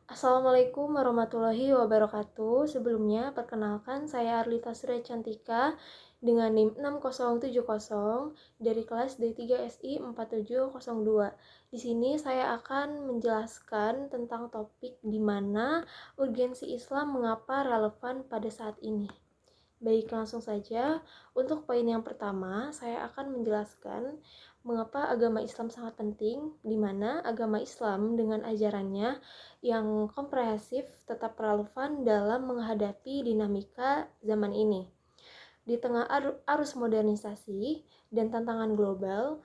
Assalamualaikum warahmatullahi wabarakatuh. Sebelumnya, perkenalkan saya Arlita Surya Cantika dengan NIM 6070 dari kelas D3SI 4702. Di sini saya akan menjelaskan tentang topik di mana urgensi Islam mengapa relevan pada saat ini. Baik, langsung saja. Untuk poin yang pertama, saya akan menjelaskan mengapa agama Islam sangat penting, di mana agama Islam dengan ajarannya yang komprehensif tetap relevan dalam menghadapi dinamika zaman ini. Di tengah arus modernisasi dan tantangan global,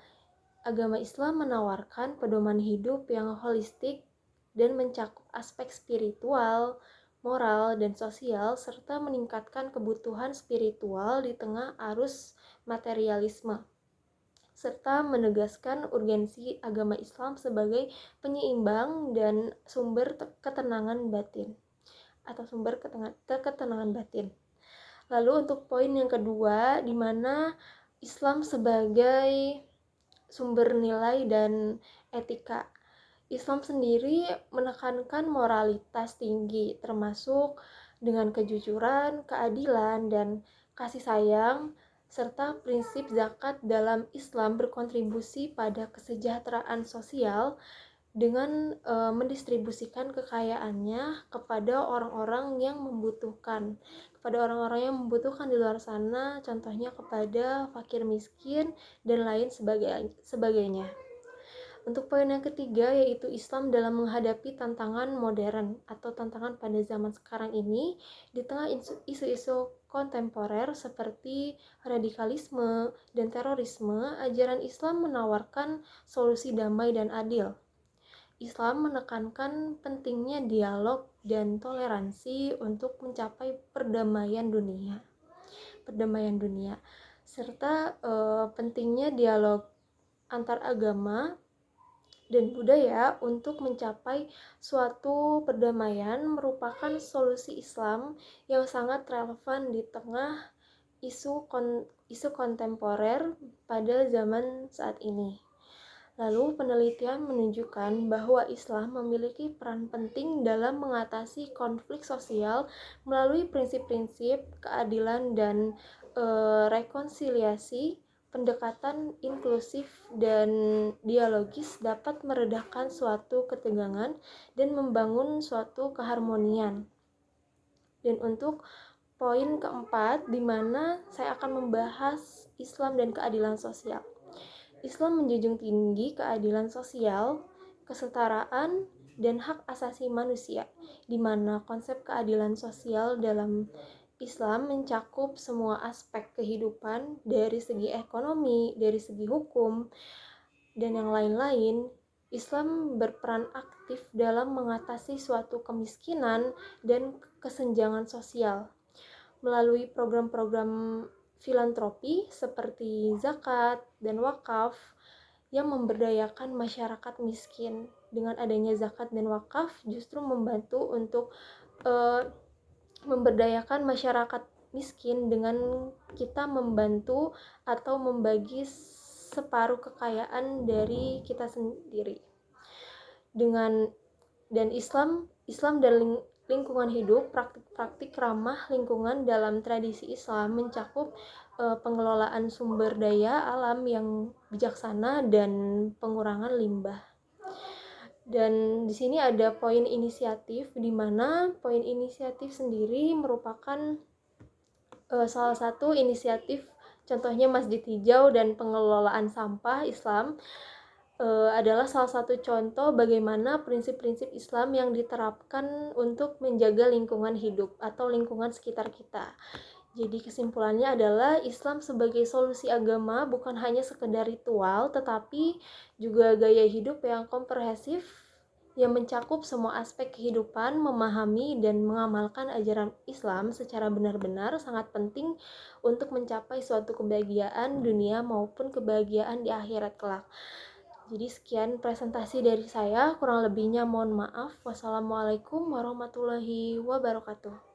agama Islam menawarkan pedoman hidup yang holistik dan mencakup aspek spiritual, moral, dan sosial, serta meningkatkan kebutuhan spiritual di tengah arus materialisme, serta menegaskan urgensi agama Islam sebagai penyeimbang dan sumber ketenangan batin atau sumber ketenangan batin. Lalu untuk poin yang kedua, di mana Islam sebagai sumber nilai dan etika. Islam sendiri menekankan moralitas tinggi, termasuk dengan kejujuran, keadilan, dan kasih sayang, serta prinsip zakat dalam Islam berkontribusi pada kesejahteraan sosial dengan mendistribusikan kekayaannya kepada orang-orang yang membutuhkan, di luar sana, contohnya kepada fakir miskin dan lain sebagainya. Untuk poin yang ketiga, yaitu Islam dalam menghadapi tantangan modern atau tantangan pada zaman sekarang ini di tengah isu-isu kontemporer seperti radikalisme dan terorisme. Ajaran Islam menawarkan solusi damai dan adil. Islam menekankan pentingnya dialog dan toleransi untuk mencapai perdamaian dunia, serta pentingnya dialog antar agama dan budaya untuk mencapai suatu perdamaian merupakan solusi Islam yang sangat relevan di tengah isu kontemporer pada zaman saat ini. Lalu penelitian menunjukkan bahwa Islam memiliki peran penting dalam mengatasi konflik sosial melalui prinsip-prinsip keadilan dan rekonsiliasi. Pendekatan inklusif dan dialogis dapat meredakan suatu ketegangan dan membangun suatu keharmonian. Dan untuk poin keempat, di mana saya akan membahas Islam dan keadilan sosial. Islam menjunjung tinggi keadilan sosial, kesetaraan, dan hak asasi manusia, di mana konsep keadilan sosial dalam Islam mencakup semua aspek kehidupan dari segi ekonomi, dari segi hukum, dan yang lain-lain. Islam berperan aktif dalam mengatasi suatu kemiskinan dan kesenjangan sosial melalui program-program filantropi seperti zakat dan wakaf yang memberdayakan masyarakat miskin. Dengan adanya zakat dan wakaf justru membantu untuk memberdayakan masyarakat miskin dengan kita membantu atau membagi separuh kekayaan dari kita sendiri. Dan Islam dan lingkungan hidup, praktik-praktik ramah lingkungan dalam tradisi Islam mencakup pengelolaan sumber daya alam yang bijaksana dan pengurangan limbah. Dan di sini ada poin inisiatif, di mana poin inisiatif sendiri merupakan salah satu inisiatif, contohnya Masjid Hijau dan pengelolaan sampah Islam adalah salah satu contoh bagaimana prinsip-prinsip Islam yang diterapkan untuk menjaga lingkungan hidup atau lingkungan sekitar kita. Jadi kesimpulannya adalah Islam sebagai solusi agama bukan hanya sekedar ritual, tetapi juga gaya hidup yang komprehensif yang mencakup semua aspek kehidupan. Memahami dan mengamalkan ajaran Islam secara benar-benar sangat penting untuk mencapai suatu kebahagiaan dunia maupun kebahagiaan di akhirat kelak. Jadi sekian presentasi dari saya, kurang lebihnya mohon maaf. Wassalamualaikum warahmatullahi wabarakatuh.